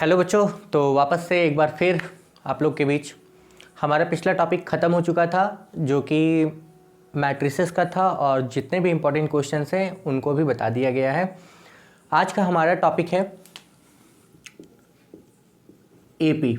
Hello बच्चों, तो वापस से एक बार फिर आप लोग के बीच हमारा पिछला टॉपिक ख़त्म हो चुका था जो कि मैट्रिसेस का था और जितने भी इम्पोर्टेंट क्वेश्चंस हैं उनको भी बता दिया गया है। आज का हमारा टॉपिक है एपी।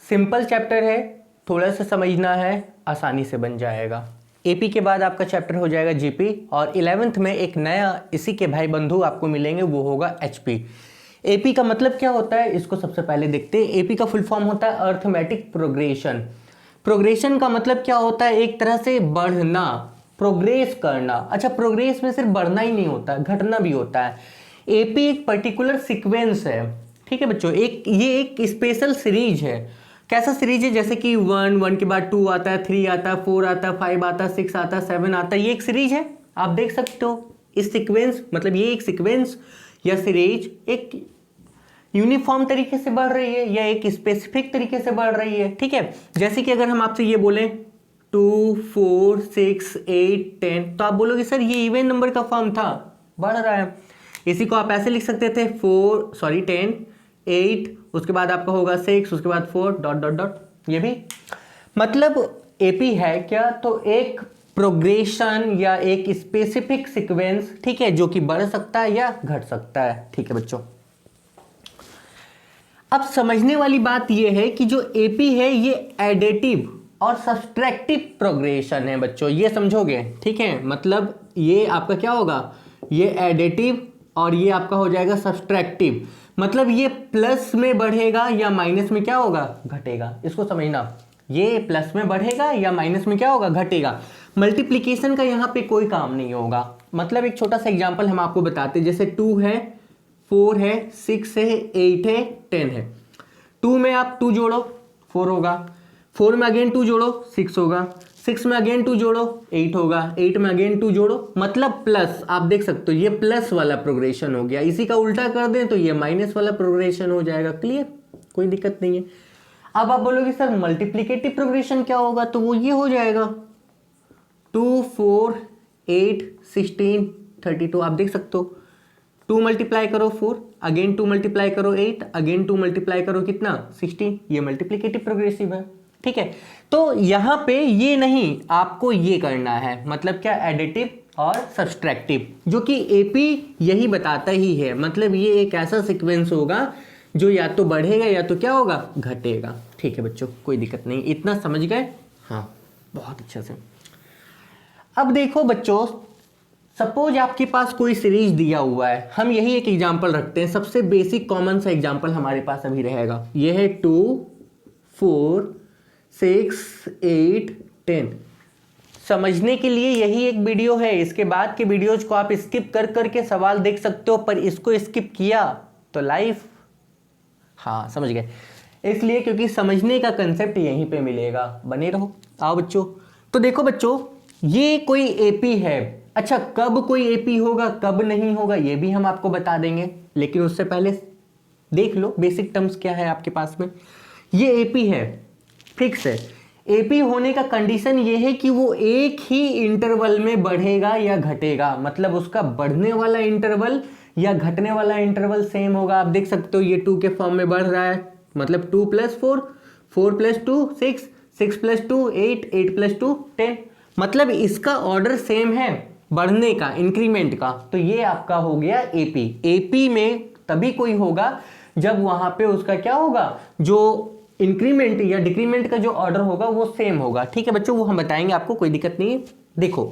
सिंपल चैप्टर है, थोड़ा सा समझना है, आसानी से बन जाएगा। एपी के बाद आपका चैप्टर हो जाएगा जीपी और 11th में एक नया इसी के भाई बंधु आपको मिलेंगे, वो होगा एचपी। एपी का मतलब क्या होता है इसको सबसे पहले देखते हैं। एपी का फुल फॉर्म होता है अर्थमेटिक प्रोग्रेशन। प्रोग्रेशन का मतलब क्या होता है? एक तरह से बढ़ना, प्रोग्रेस करना। अच्छा, प्रोग्रेस में सिर्फ बढ़ना ही नहीं होता, घटना भी होता है। एपी एक पर्टिकुलर सीक्वेंस है, ठीक है बच्चों। ये एक स्पेशल सीरीज है। कैसा सीरीज है? जैसे कि 1 के बाद 2 आता है, 3 आता है, 4 आता है, 5 आता है, 6 आता है, 7 आता है। ये एक सीरीज है, आप देख सकते हो। इस सीक्वेंस मतलब ये एक सीक्वेंस या सीरीज एक यूनिफॉर्म तरीके से बढ़ रही है या एक स्पेसिफिक तरीके से बढ़ रही है, ठीक है। जैसे कि अगर हम आपसे ये बोलें 2, 4, 6, 8, 10, तो आप बोलोगे सर ये इवन नंबर का फॉर्म था, बढ़ रहा है। इसी को आप ऐसे लिख सकते थे 10, 8, उसके बाद आपका होगा 6, उसके बाद 4 डॉट डॉट डॉट। ये भी मतलब एपी है क्या? तो एक प्रोग्रेशन या एक स्पेसिफिक सीक्वेंस, ठीक है, जो कि बढ़ सकता है या घट सकता है, ठीक है बच्चों। अब समझने वाली बात यह है कि जो एपी है ये एडिटिव और सब्सट्रैक्टिव प्रोग्रेशन है बच्चों, ये समझोगे, ठीक है। मतलब ये आपका क्या होगा? ये एडिटिव और ये आपका हो जाएगा सब्सट्रैक्टिव। मतलब ये प्लस में बढ़ेगा या माइनस में क्या होगा? घटेगा। इसको समझना, ये प्लस में बढ़ेगा या माइनस में क्या होगा? घटेगा। मल्टीप्लिकेशन का यहाँ पे कोई काम नहीं होगा। मतलब एक छोटा सा एग्जांपल हम आपको बताते हैं। जैसे 2 है, 4 है, 6 है, 8 है, 10 है। 2 में आप 2 जोड़ो 4 होगा, 4 में अगेन 2 जोड़ो 6 होगा, 6 में अगेन 2 जोड़ो 8 होगा, 8 में अगेन 2 जोड़ो, मतलब प्लस। आप देख सकते हो ये प्लस वाला प्रोग्रेशन हो गया। इसी का उल्टा कर दें तो ये माइनस वाला प्रोग्रेशन हो जाएगा। क्लियर? कोई दिक्कत नहीं है। अब आप बोलोगे सर मल्टीप्लिकेटिव प्रोग्रेशन क्या होगा? तो वो ये हो जाएगा 2, 4, 8, 16, 32। आप देख सकते हो 2 मल्टीप्लाई करो 4, अगेन 2 मल्टीप्लाई करो 8, अगेन 2 मल्टीप्लाई करो कितना? 16। ये मल्टीप्लिकेटिव प्रोग्रेसिव है, ठीक है। तो यहां पे ये नहीं, आपको ये करना है, मतलब क्या? एडिटिव और सब्सट्रैक्टिव, जो कि एपी यही बताता ही है। मतलब ये एक ऐसा सीक्वेंस होगा जो या तो बढ़ेगा या तो क्या होगा? घटेगा, ठीक है बच्चों। कोई दिक्कत नहीं, इतना समझ गए? हाँ, बहुत अच्छा से। अब देखो बच्चों, सपोज आपके पास कोई सीरीज दिया हुआ है। हम यही एक एग्जांपल रखते हैं, सबसे बेसिक कॉमन सा एग्जांपल हमारे पास अभी रहेगा। यह है 2, 4, 6, 8, 10। समझने के लिए यही एक वीडियो है। इसके बाद के वीडियोज को आप स्किप कर करके सवाल देख सकते हो, पर इसको स्किप किया तो लाइफ, हाँ समझ गए। इसलिए क्योंकि समझने का कंसेप्ट यहीं पे मिलेगा, बने रहो। आओ बच्चों, तो देखो बच्चों, ये कोई एपी है। अच्छा, कब कोई एपी होगा कब नहीं होगा ये भी हम आपको बता देंगे, लेकिन उससे पहले देख लो बेसिक टर्म्स क्या है आपके पास में। ये एपी है, फिक्स है। एपी होने का कंडीशन ये है कि वो एक ही इंटरवल में बढ़ेगा या घटेगा। मतलब उसका बढ़ने वाला इंटरवल या घटने वाला इंटरवल सेम होगा। आप देख सकते हो ये 2 के फॉर्म में बढ़ रहा है, मतलब 2 + 4, 4 + 2 6, 6 + 2 8, 8 + 2 10। मतलब इसका ऑर्डर सेम है बढ़ने का, इंक्रीमेंट का। तो ये आपका हो गया एपी। एपी में तभी कोई होगा जब वहां पे उसका क्या होगा? जो इंक्रीमेंट या डिक्रीमेंट का जो ऑर्डर होगा वो सेम होगा, ठीक है बच्चों। वो हम बताएंगे आपको, कोई दिक्कत नहीं है। देखो,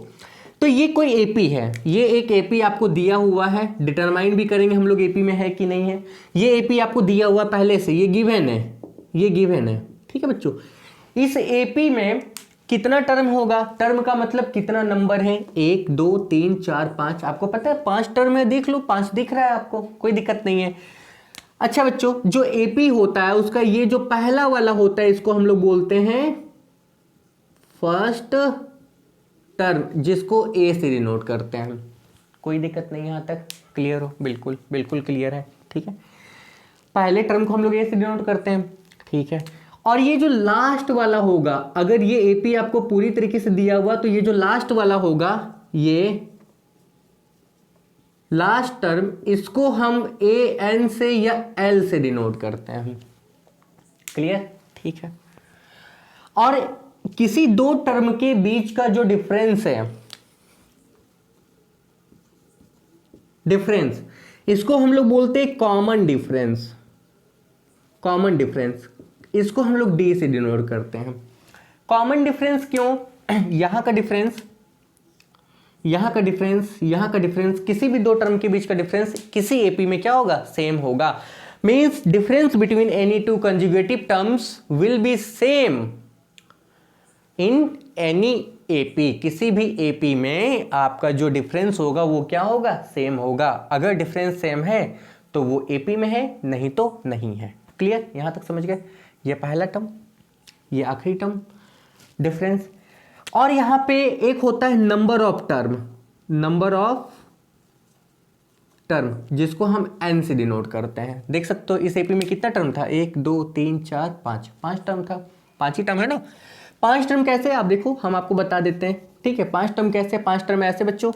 तो ये कोई एपी है, ये एक एपी आपको दिया हुआ है। डिटरमाइन भी करेंगे हम लोग एपी में है कि नहीं है। ये एपी आपको दिया हुआ पहले से, ये गिवन है, ये गिवन है, ठीक है बच्चों। इस एपी में कितना टर्म होगा? टर्म का मतलब कितना नंबर है? 1, 2, 3, 4, 5। आपको पता है 5 टर्म है, देख लो 5 दिख रहा है आपको, कोई दिक्कत नहीं है। अच्छा बच्चों, जो एपी होता है उसका ये जो पहला वाला होता है इसको हम लोग बोलते हैं फर्स्ट टर्म, जिसको ए से डिनोट करते हैं। कोई दिक्कत नहीं, यहां तक क्लियर हो? बिल्कुल बिल्कुल क्लियर है, ठीक है। पहले टर्म को हम लोग ए से डिनोट करते हैं, ठीक है। और ये जो लास्ट वाला होगा, अगर ये एपी आपको पूरी तरीके से दिया हुआ तो ये जो लास्ट वाला होगा ये लास्ट टर्म, इसको हम ए एन से या एल से डिनोट करते हैं। क्लियर? ठीक है। और किसी दो टर्म के बीच का जो डिफरेंस है, डिफरेंस, इसको हम लोग बोलते हैं कॉमन डिफरेंस। कॉमन डिफरेंस, इसको हम लोग डी से डिनोट करते हैं। कॉमन डिफरेंस क्यों? यहां का डिफरेंस, यहां का डिफरेंस, यहां का डिफरेंस, किसी भी दो टर्म के बीच का डिफरेंस किसी एपी में क्या होगा? सेम होगा। Means difference between any two conjugative terms will be same in any AP. किसी भी एपी में आपका जो डिफरेंस होगा वो क्या होगा? सेम होगा। अगर डिफरेंस सेम है तो वो एपी में है, नहीं तो नहीं है। क्लियर? यहां तक समझ गए? ये पहला टर्म, ये आखिरी टर्म, डिफरेंस। और यहां पे एक होता है number of term, number of term, जिसको हम एन से डिनोट करते हैं। देख सकते हो इस एपी में कितना टर्म था? 1 2 3 4 5, 5 टर्म था। 5 ही टर्म है ना। 5 टर्म कैसे? आप देखो, हम आपको बता देते हैं। ठीक है, 5 टर्म कैसे? 5 टर्म ऐसे बच्चों,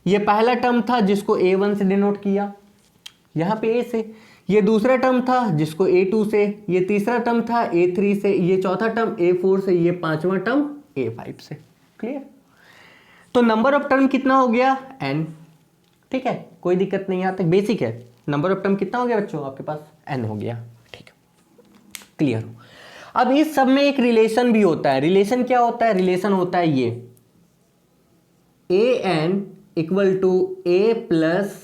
ये पहला टर्म था जिसको A1 से डिनोट किया, यहां पे A से। ये दूसरा टर्म था जिसको A2 से, ये तीसरा टर्म था A3 से, ये चौथा टर्म A4 से, ये पांचवा टर्म A5 से। क्लियर? तो नंबर ऑफ टर्म कितना हो गया? n। ठीक है, कोई दिक्कत नहीं, यहां तक बेसिक है। नंबर ऑफ टर्म कितना हो गया बच्चों? आपके पास n हो गया। ठीक है, क्लियर हो? अब इस सब में एक रिलेशन भी होता है। रिलेशन क्या होता है? रिलेशन होता है ये an equal to a plus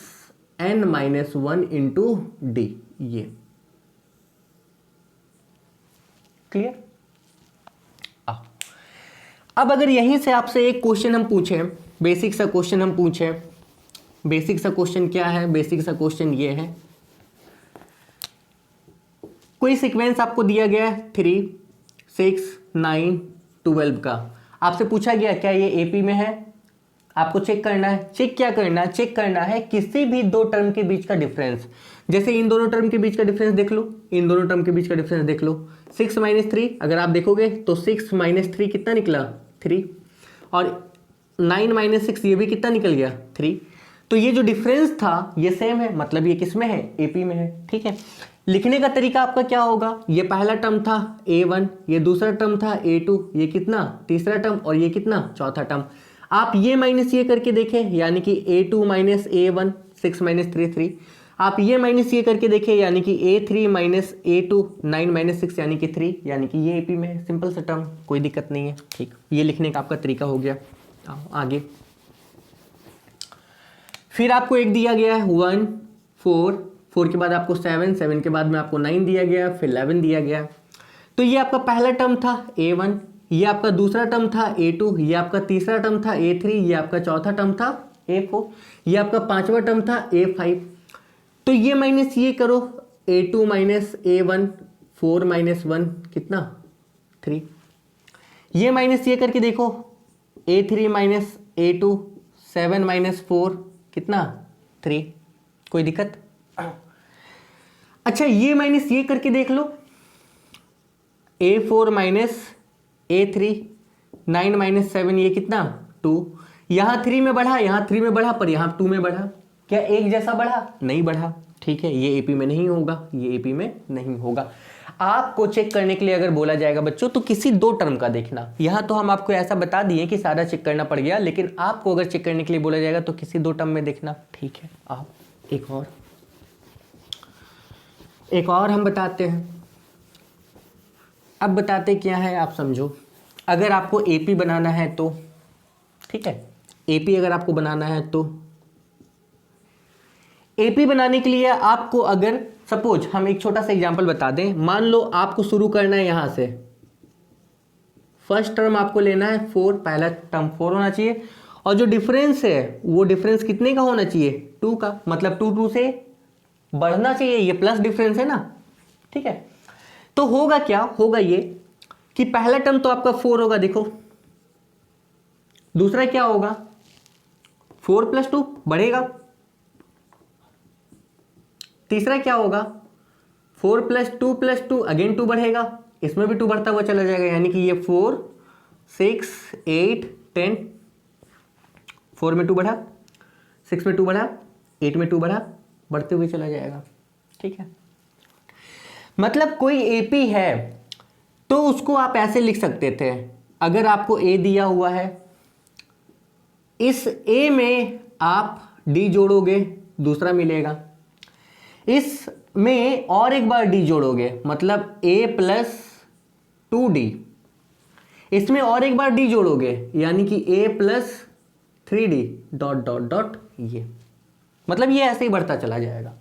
n minus 1 into D. ये क्लियर? अब अगर यहीं से आपसे एक क्वेश्चन हम पूछें, बेसिक सा क्वेश्चन हम पूछें, बेसिक सा क्वेश्चन क्या है? बेसिक सा क्वेश्चन ये है, कोई सीक्वेंस आपको दिया गया है 3 6 9 12 का। आपसे पूछा गया क्या ये एपी में है? आपको चेक करना है। चेक क्या करना है? चेक करना है किसी भी दो टर्म के बीच का डिफरेंस। जैसे इन दोनों टर्म के बीच का डिफरेंस देख लो, इन दोनों टर्म के बीच का डिफरेंस देख लो। 6 - 3 अगर आप देखोगे तो 6 - 3 कितना निकला? 3। और 9 - 6 ये भी कितना निकल गया? 3। तो ये जो डिफरेंस था ये सेम है, मतलब ये किस में है? एपी में है। ठीक है, लिखने का तरीका आपका क्या होगा? ये पहला टर्म था A1, ये दूसरा टर्म था A2, ये कितना? तीसरा टर्म, और ये कितना? चौथा टर्म। आप ये माइनस ये करके देखें, यानी कि A2 माइनस A1, 6 - 3 3। आप ये माइनस ये करके देखें, यानी कि A3 माइनस A2, 9 - 6 यानी कि 3, यानी कि ये एपी में है। सिंपल सा टर्म, कोई दिक्कत नहीं है। ठीक, ये लिखने का आपका तरीका हो गया। आगे फिर आपको एक दिया गया है 1 4, 4 के बाद आपको 7, 7 के बाद में आपको 9 दिया गया, फिर 11 दिया गया। तो ये आपका पहला टर्म था A1, ये आपका दूसरा टर्म था A2, ये आपका तीसरा टर्म था A3, ये आपका चौथा टर्म था A4, ये आपका पांचवा टर्म था A5। तो ये माइनस ये करो, A2 माइनस A1, 4 - 1 कितना? 3। ये माइनस ये करके देखो, A3 माइनस A2, 7 - 4 कितना? 3। कोई दिक्कत? अच्छा, ये माइनस ये करके देख लो, A4 माइनस A3, 9 - 7 ये कितना? 2। यहां 3 में बढ़ा, यहां 3 में बढ़ा, पर यहां 2 में बढ़ा। क्या एक जैसा बढ़ा? नहीं बढ़ा। ठीक है, ये एपी में नहीं होगा, ये एपी में नहीं होगा। आपको चेक करने के लिए अगर बोला जाएगा बच्चों तो किसी दो टर्म का देखना। यहां तो हम आपको ऐसा बता दिए कि सारा चेक करना पड़ गया, लेकिन आपको अगर चेक करने के लिए बोला जाएगा तो किसी दो टर्म में देखना। ठीक है, आप एक और हम बताते हैं। अब बताते क्या है आप समझो। अगर आपको एपी बनाना है तो, ठीक है, एपी अगर आपको बनाना है तो एपी बनाने के लिए आपको, अगर सपोज हम एक छोटा सा एग्जांपल बता दें, मान लो आपको शुरू करना है यहां से, फर्स्ट टर्म आपको लेना है 4, पहला टर्म 4 होना चाहिए, और जो डिफरेंस है वो डिफरेंस कितने का होना चाहिए? 2 का, मतलब 2 2 से बढ़ना चाहिए, ये प्लस डिफरेंस है ना। ठीक है, तो होगा क्या? होगा ये कि पहला टर्म तो आपका 4 होगा, देखो, दूसरा क्या होगा? 4 + 2 बढ़ेगा, तीसरा क्या होगा? 4 + 2 + 2 अगेन 2 बढ़ेगा, इसमें भी 2 बढ़ता हुआ चला जाएगा, यानी कि ये 4 6 8 10, 4 में 2 बढ़ा, 6 में 2 बढ़ा, 8 में 2 बढ़ा, बढ़ते हुए चला जाएगा। ठीक है, मतलब कोई एपी है तो उसको आप ऐसे लिख सकते थे, अगर आपको ए दिया हुआ है, इस ए में आप डी जोड़ोगे, दूसरा मिलेगा, इसमें और एक बार डी जोड़ोगे, मतलब ए प्लस 2d, इसमें और एक बार डी जोड़ोगे यानी कि a plus 3d dot dot dot, ये मतलब ये ऐसे ही बढ़ता चला जाएगा।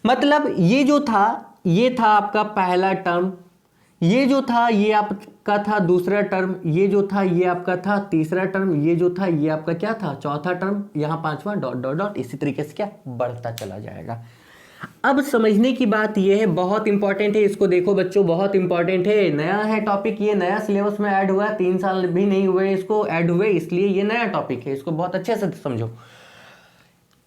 मतलब ये जो था ये था आपका पहला टर्म, ये जो था ये आपका था दूसरा टर्म, ये जो था ये आपका था तीसरा टर्म, ये जो था ये आपका क्या था चौथा टर्म, यहां पांचवा डॉट डॉट डॉट, इसी तरीके से क्या बढ़ता चला जाएगा। अब समझने की बात ये है, बहुत इंपॉर्टेंट है, इसको देखो बच्चों, बहुत इंपॉर्टेंट है, नया है टॉपिक, ये नया सिलेबस में ऐड हुआ है, 3 साल भी नहीं हुए इसको ऐड हुए, इसलिए ये नया टॉपिक है, इसको बहुत अच्छे से समझो।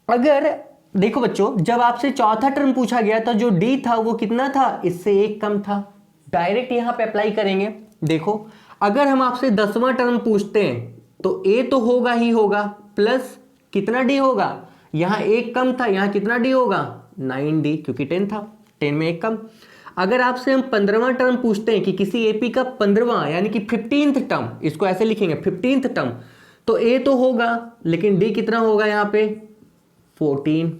अगर देखो बच्चों, जब आपसे चौथा टर्म पूछा गया था, जो डी था वो कितना था, इससे एक कम था, डायरेक्ट यहां पे अप्लाई करेंगे। देखो अगर हम आपसे 10वां टर्म पूछते हैं तो ए तो होगा ही होगा, प्लस कितना डी होगा, यहां एक कम था, यहां कितना डी होगा 9d, क्योंकि 10 था, 10 में एक कम। अगर आपसे हम 15वां टर्म पूछते हैं कि किसी एपी का 15वां यानी कि 15th टर्म, इसको ऐसे लिखेंगे 15th टर्म, तो ए तो होगा लेकिन डी कितना होगा यहाँ पे 14,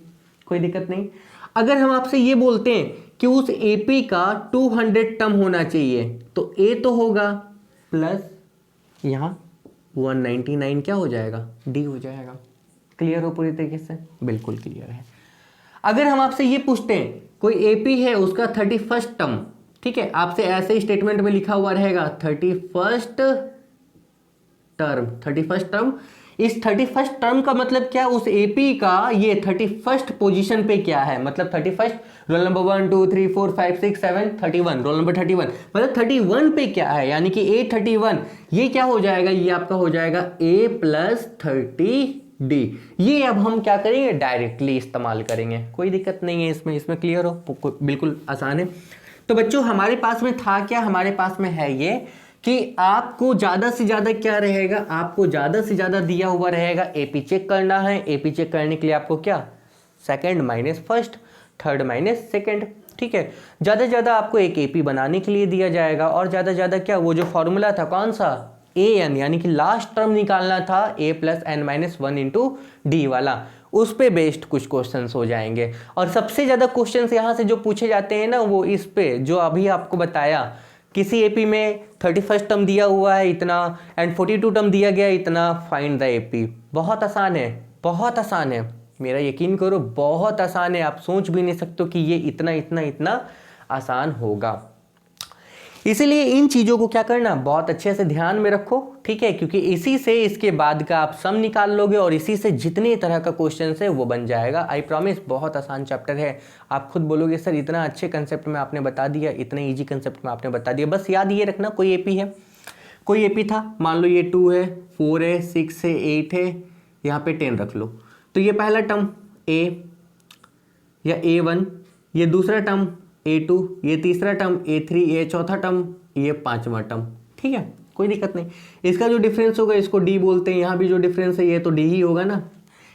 कोई दिक्कत नहीं। अगर हम आपसे ये बोलते हैं कि उस एपी का 200 टर्म होना चाहिए, तो ए तो होगा प्लस यहाँ 199 क्या हो जाएगा, डी हो जाएगा। क्लियर हो पूरी तरीके से, बिल्कुल क्लियर है। अगर हम आपसे ये पूछते हैं कोई एपी है उसका 31st टर्म, ठीक है, आपसे ऐसे ही स्टेटमेंट में लिखा हुआ रहेगा 31st टर्म, इस 31st टर्म का मतलब क्या, उस एपी का ये 31st पोजीशन पे क्या है, मतलब 31st roll number 1 2 3 4 5 6 7 31, roll number 31, मतलब 31 पे क्या है, यानी कि A31, ये क्या हो जाएगा, ये आपका हो जाएगा A प्लस 30D। ये अब हम क्या करेंगे, डायरेक्टली इस्तेमाल करेंगे, कोई दिक्कत नहीं है इसमें, इसमें क्लियर हो, बिल्कुल आसान है। तो बच्चों हमारे पास में था क्या, हमारे पास में है ये कि आपको ज्यादा से ज्यादा क्या रहेगा, आपको ज्यादा से ज्यादा दिया हुआ रहेगा एपी चेक करना है। एपी चेक करने के लिए आपको क्या, second minus first, third minus second, ठीक है, ज्यादा से ज्यादा आपको एक एपी बनाने के लिए दिया जाएगा, और ज्यादा से ज्यादा क्या, वो जो फॉर्मूला था कौन सा, ए एन, यानी कि लास्ट टर्म निकालना था A plus N minus 1 into D वाला, उस पे बेस्ड कुछ क्वेश्चंस हो जाएंगे। और सबसे ज्यादा क्वेश्चंस यहाँ से जो पूछे जाते हैं ना, वो इस पे जो अभी आपको बताया, किसी एपी में 31st टर्म दिया हुआ है इतना एंड 42 टर्म दिया गया इतना, फाइंड द एपी। बहुत आसान है, बहुत आसान है, मेरा यकीन करो बहुत आसान है, आप सोच भी नहीं सकते कि ये इतना इतना इतना आसान होगा। इसीलिए इन चीज़ों को क्या करना, बहुत अच्छे से ध्यान में रखो, ठीक है, क्योंकि इसी से इसके बाद का आप सम निकाल लोगे और इसी से जितने तरह का क्वेश्चन है वो बन जाएगा। आई प्रॉमिस, बहुत आसान चैप्टर है। आप खुद बोलोगे सर इतना अच्छे कंसेप्ट में आपने बता दिया, इतने ईजी कंसेप्ट में आपने बता दिया। बस याद ये रखना, कोई एपी है, कोई एपी था, मान लो ये 2 है, 4 है, 6 है, 8 है, यहाँ पे 10 रख लो, तो ये पहला टर्म ए या A1, ये दूसरा टर्म A2, ये तीसरा टर्म A3, ये चौथा टर्म, ये पांचवा टर्म, ठीक है, कोई दिक्कत नहीं। इसका जो डिफरेंस होगा इसको D बोलते हैं, यहाँ भी जो डिफरेंस है ये तो D ही होगा ना।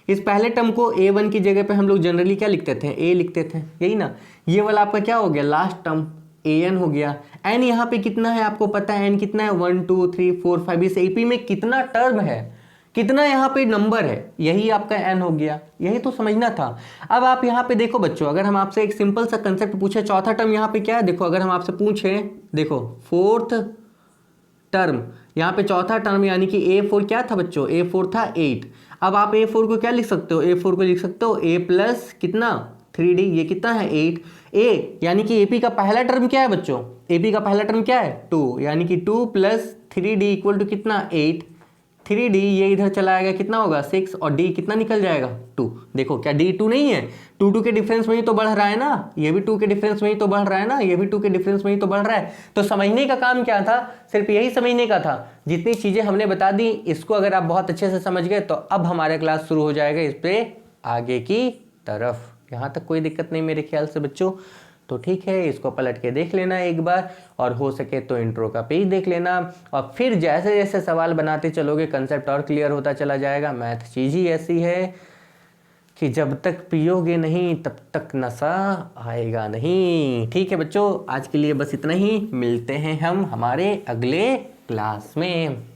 इस पहले टर्म को A1 की जगह पे हम लोग जनरली क्या लिखते थे, A लिखते थे, यही ना। ये वाला आपका क्या हो गया, लास्ट टर्म AN हो गया। N यहाँ पे कितना है आपको पता है, N कितना है 1 2 3 4 5, इस AP में कितना टर्म है, कितना यहाँ पे नंबर है, यही आपका n हो गया, यही तो समझना था। अब आप यहाँ पे देखो बच्चों, अगर हम आपसे एक सिंपल सा कंसेप्ट पूछे, चौथा टर्म यहाँ पे क्या है, देखो अगर हम आपसे पूछे, देखो 4th टर्म, यहाँ पे चौथा टर्म यानी कि A4 क्या था बच्चों, A4 था 8। अब आप A4 को क्या लिख सकते हो, A4 को लिख सकते हो A प्लस कितना 3D, ये कितना है 8। A यानी कि AP का पहला टर्म क्या है बच्चों, AP का पहला टर्म क्या है 2, यानी कि 2 प्लस 3D इक्वल टू कितना 8। 3D ये इधर चला आएगा, कितना होगा 6, और D कितना निकल जाएगा 2। देखो क्या D 2 नहीं है, 2 के डिफरेंस में ही तो बढ़ रहा है ना, ये भी 2 के डिफरेंस में ही तो बढ़ रहा है ना, ये भी 2 के डिफरेंस में ही तो बढ़ रहा है। तो समझने का काम क्या था, सिर्फ यही समझने का था। जितनी चीजें हमने बता दी, इसको अगर आप बहुत अच्छे से समझ गए तो अब हमारा क्लास शुरू हो जाएगा इस पे आगे की तरफ। यहाँ तक कोई दिक्कत नहीं मेरे ख्याल से बच्चों, तो ठीक है, इसको पलट के देख लेना एक बार, और हो सके तो इंट्रो का पेज देख लेना, और फिर जैसे जैसे सवाल बनाते चलोगे कंसेप्ट और क्लियर होता चला जाएगा। मैथ चीज़ ही ऐसी है, कि जब तक पियोगे नहीं तब तक नशा आएगा नहीं। ठीक है बच्चों, आज के लिए बस इतना ही। मिलते हैं हम हमारे अगले क्लास में।